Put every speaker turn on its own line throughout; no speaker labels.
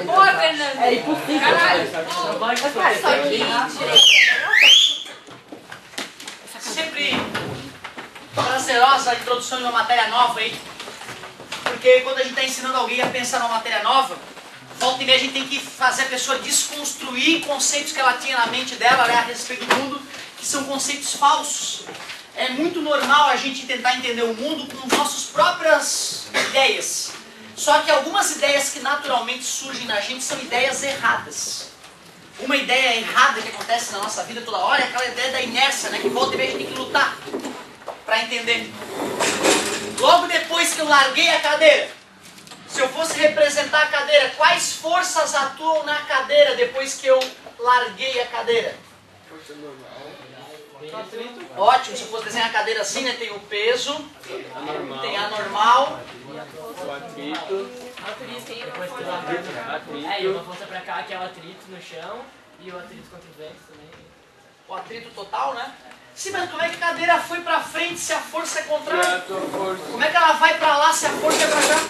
Boa, Fernanda.
É impossível.
Caralho.
Sempre prazerosa a introdução de uma matéria nova aí. Porque quando a gente está ensinando alguém a pensar numa matéria nova, volta e meia a gente tem que fazer a pessoa desconstruir conceitos que ela tinha na mente dela, né, a respeito do mundo, que são conceitos falsos. É muito normal a gente tentar entender o mundo com nossas próprias ideias. Só que algumas ideias que naturalmente surgem na gente são ideias erradas. Uma ideia errada que acontece na nossa vida toda hora é aquela ideia da inércia, né, que volta e meia a gente tem que lutar para entender. Logo depois que eu larguei a cadeira, se eu fosse representar a cadeira, quais forças atuam na cadeira depois que eu larguei a cadeira?
Força normal.
Ótimo, se eu fosse desenhar a cadeira assim, né? Tem o peso, tem a normal.
O atrito.
Depois tem o atrito. É, e uma força pra cá que é o atrito no chão e o atrito contra os ventos também.
O atrito total, né? Sim, mas como é que a cadeira foi pra frente se a força é contrária? Como é que ela vai pra lá se a força é pra cá?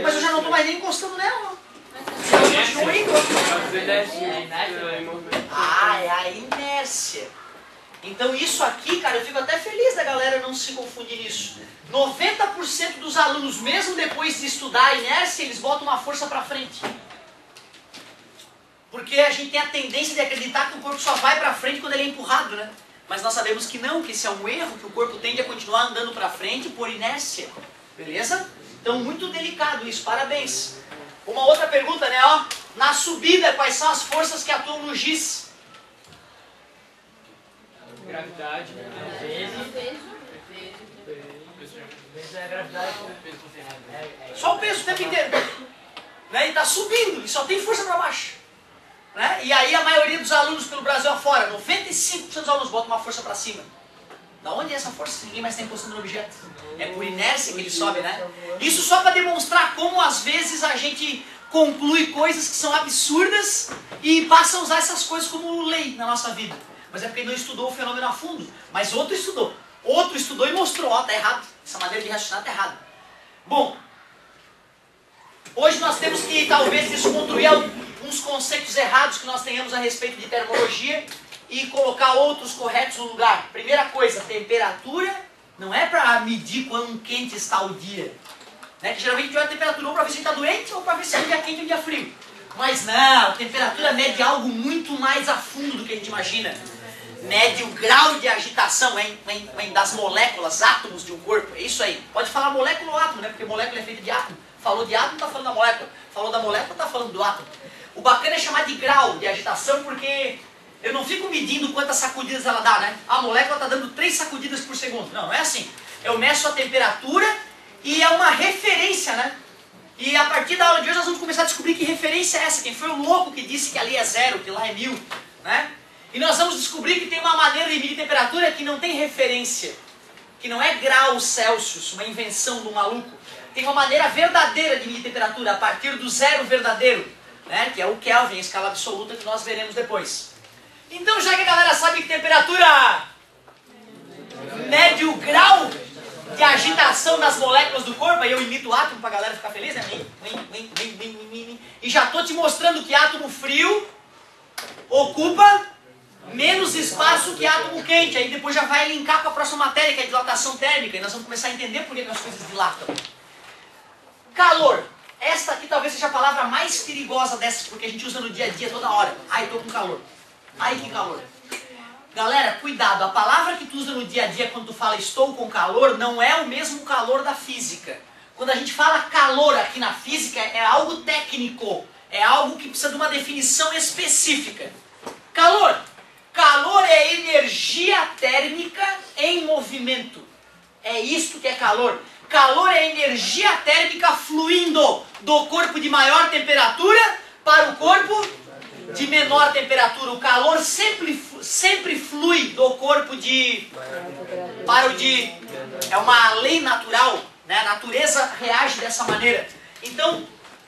Mas eu já não tô mais nem encostando nela. Eu continuo indo. Ah, é a inércia. Então isso aqui, cara, eu fico até feliz da galera não se confundir nisso. 90% dos alunos, mesmo depois de estudar a inércia, eles botam uma força pra frente. Porque a gente tem a tendência de acreditar que o corpo só vai pra frente quando ele é empurrado, né? Mas nós sabemos que não, que esse é um erro, que o corpo tende a continuar andando pra frente por inércia. Beleza? Então muito delicado isso, parabéns. Uma outra pergunta, né, ó. Na subida, quais são as forças que atuam no giz?
Gravidade.
Peso é a gravidade.
Só o peso o tempo inteiro. Né? Ele tá subindo, e só tem força pra baixo. Né? E aí a maioria dos alunos pelo Brasil afora, 95% dos alunos botam uma força pra cima. Da onde é essa força se ninguém mais está encostando no objeto? É por inércia que ele sobe, né? Isso só para demonstrar como às vezes a gente conclui coisas que são absurdas e passa a usar essas coisas como lei na nossa vida. Mas é porque não estudou o fenômeno a fundo. Mas outro estudou. Outro estudou e mostrou, ó, tá errado. Essa maneira de raciocinar tá errada. Bom, hoje nós temos que talvez desconstruir alguns conceitos errados que nós tenhamos a respeito de termologia e colocar outros corretos no lugar. Primeira coisa, temperatura não é para medir quão quente está o dia. Né? Que geralmente a gente olha a temperatura ou para ver se a gente está doente ou para ver se é um dia quente ou um dia frio. Mas não, a temperatura mede algo muito mais a fundo do que a gente imagina. Mede o grau de agitação das moléculas, átomos de um corpo. É isso aí. Pode falar molécula ou átomo, né? Porque molécula é feita de átomo. Falou de átomo, está falando da molécula. Falou da molécula, está falando do átomo. O bacana é chamar de grau de agitação porque eu não fico medindo quantas sacudidas ela dá, né? A molécula está dando 3 sacudidas por segundo. Não, não é assim. Eu meço a temperatura e é uma referência, né? E a partir da aula de hoje nós vamos começar a descobrir que referência é essa. Quem foi o louco que disse que ali é 0, que lá é 1000, né? E nós vamos descobrir que tem uma maneira de medir temperatura que não tem referência. Que não é graus Celsius, uma invenção do maluco. Tem uma maneira verdadeira de medir temperatura a partir do zero verdadeiro, né? Que é o Kelvin, a escala absoluta que nós veremos depois. Então, já que a galera sabe que temperatura mede o grau de agitação das moléculas do corpo, aí eu imito o átomo pra galera ficar feliz, né? E já tô te mostrando que átomo frio ocupa menos espaço que átomo quente. Aí depois já vai linkar para a próxima matéria, que é a dilatação térmica, e nós vamos começar a entender por que as coisas dilatam. Calor. Esta aqui talvez seja a palavra mais perigosa dessas, porque a gente usa no dia a dia toda hora. Ai, tô com calor. Ai, que calor. Galera, cuidado. A palavra que tu usa no dia a dia quando tu fala estou com calor, não é o mesmo calor da física. Quando a gente fala calor aqui na física, é algo técnico. É algo que precisa de uma definição específica. Calor. Calor é energia térmica em movimento. É isto que é calor. Calor é energia térmica fluindo do corpo de maior temperatura para o corpo de menor temperatura. O calor sempre flui do corpo para o de... É uma lei natural, né? A natureza reage dessa maneira. Então,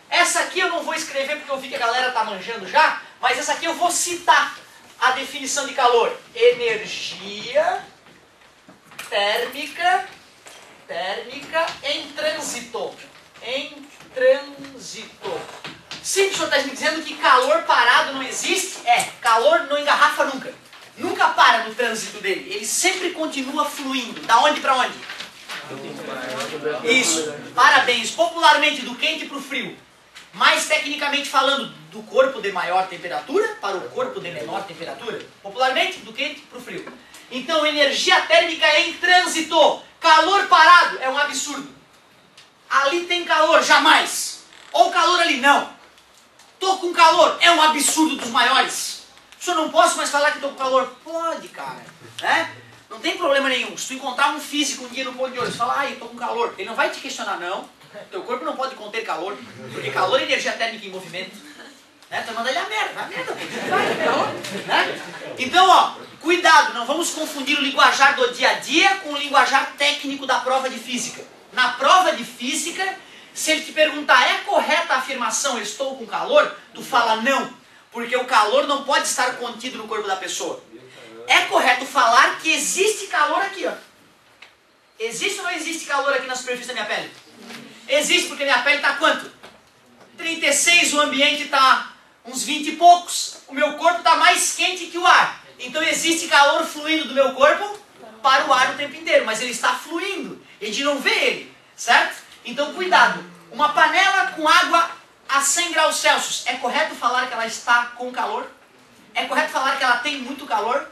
essa aqui eu não vou escrever porque eu vi que a galera está manjando já, mas essa aqui eu vou citar a definição de calor. Energia térmica em trânsito. Em trânsito. dele. Ele sempre continua fluindo. Da onde para onde? Isso. Parabéns. Popularmente, do quente para o frio. Mais tecnicamente falando, do corpo de maior temperatura para o corpo de menor temperatura. Popularmente, do quente para o frio. Então, energia térmica é em trânsito. Calor parado é um absurdo. Ali tem calor, jamais. Ou calor ali, não. Tô com calor, é um absurdo dos maiores. Eu não posso mais falar que tô com calor. Pode, cara. Né? Não tem problema nenhum. Se tu encontrar um físico um dia no ponto de ônibus e falar, eu tô com calor, ele não vai te questionar, não. Teu corpo não pode conter calor, porque calor é energia térmica em movimento. Né? Tu manda ele a merda, vai a merda, vai, calor. Né? Então, ó, cuidado, não vamos confundir o linguajar do dia a dia com o linguajar técnico da prova de física. Na prova de física, se ele te perguntar, é correta a afirmação, eu estou com calor? Tu fala não, porque o calor não pode estar contido no corpo da pessoa. É correto falar que existe calor aqui, ó. Existe ou não existe calor aqui na superfície da minha pele? Existe, porque minha pele está quanto? 36, o ambiente está uns 20 e poucos. O meu corpo está mais quente que o ar. Então existe calor fluindo do meu corpo para o ar o tempo inteiro. Mas ele está fluindo. A gente não vê ele, certo? Então cuidado. Uma panela com água a 100 graus Celsius. É correto falar que ela está com calor? É correto falar que ela tem muito calor?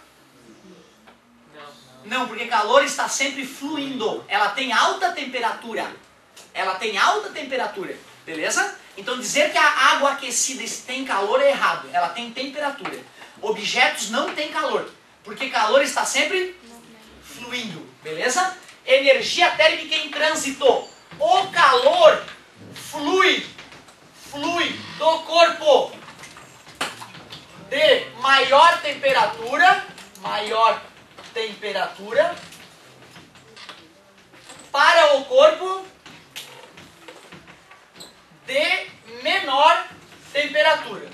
Não, porque calor está sempre fluindo. Ela tem alta temperatura. Ela tem alta temperatura, beleza? Então dizer que a água aquecida tem calor é errado. Ela tem temperatura. Objetos não têm calor, porque calor está sempre fluindo, beleza? Energia térmica em trânsito. O calor flui do corpo de maior temperatura para o corpo de menor temperatura.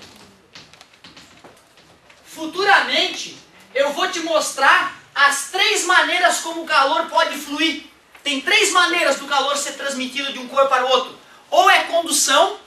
Futuramente, eu vou te mostrar as 3 maneiras como o calor pode fluir. Tem 3 maneiras do calor ser transmitido de um corpo para o outro. Ou é condução,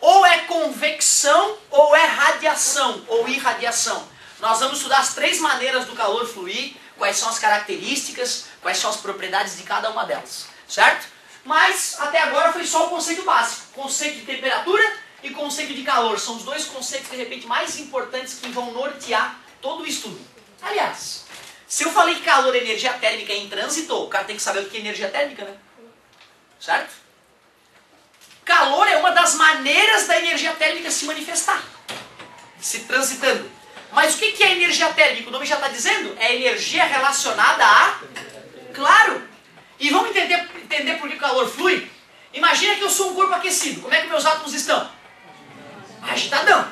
ou é convecção, ou é radiação, ou irradiação. Nós vamos estudar as 3 maneiras do calor fluir, quais são as características, quais são as propriedades de cada uma delas, certo? Mas até agora foi só o conceito básico. Conceito de temperatura e conceito de calor. São os 2 conceitos, de repente, mais importantes que vão nortear todo o estudo. Aliás, se eu falei que calor é energia térmica em trânsito, o cara tem que saber o que é energia térmica, né? Certo? Calor é uma das maneiras da energia térmica se manifestar. Se transitando. Mas o que é energia térmica? O nome já está dizendo? É energia relacionada a... Claro! E vamos entender por que o calor flui? Imagina que eu sou um corpo aquecido. Como é que meus átomos estão? Agitadão.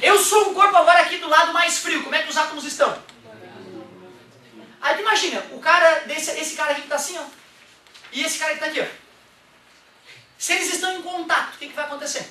Eu sou um corpo agora aqui do lado mais frio. Como é que os átomos estão? Aí tu imagina, o cara esse cara aqui que está assim, ó. E esse cara que está aqui, ó. Se eles estão em contato, o que vai acontecer?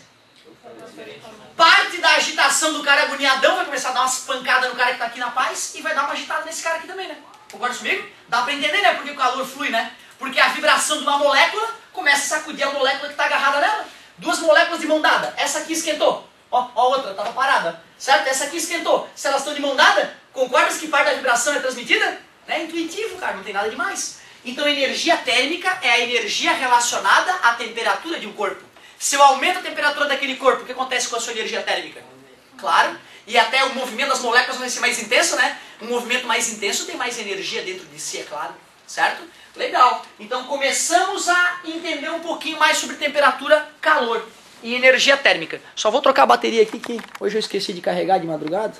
Parte da agitação do cara agoniadão vai começar a dar umas pancadas no cara que está aqui na paz e vai dar uma agitada nesse cara aqui também, né? Concorda comigo? Dá para entender, né? Porque o calor flui, né? Porque a vibração de uma molécula começa a sacudir a molécula que está agarrada nela. 2 moléculas de mão dada. Essa aqui esquentou. Ó, a outra estava parada. Certo? Essa aqui esquentou. Se elas estão de mão dada, concordas que parte da vibração é transmitida? É intuitivo, cara. Não tem nada demais. Então, energia térmica é a energia relacionada à temperatura de um corpo. Se eu aumento a temperatura daquele corpo, o que acontece com a sua energia térmica? Claro. E até o movimento das moléculas vai ser mais intenso, né? Um movimento mais intenso tem mais energia dentro de si, é claro. Certo? Legal. Então começamos a entender um pouquinho mais sobre temperatura, calor e energia térmica. Só vou trocar a bateria aqui que hoje eu esqueci de carregar de madrugada.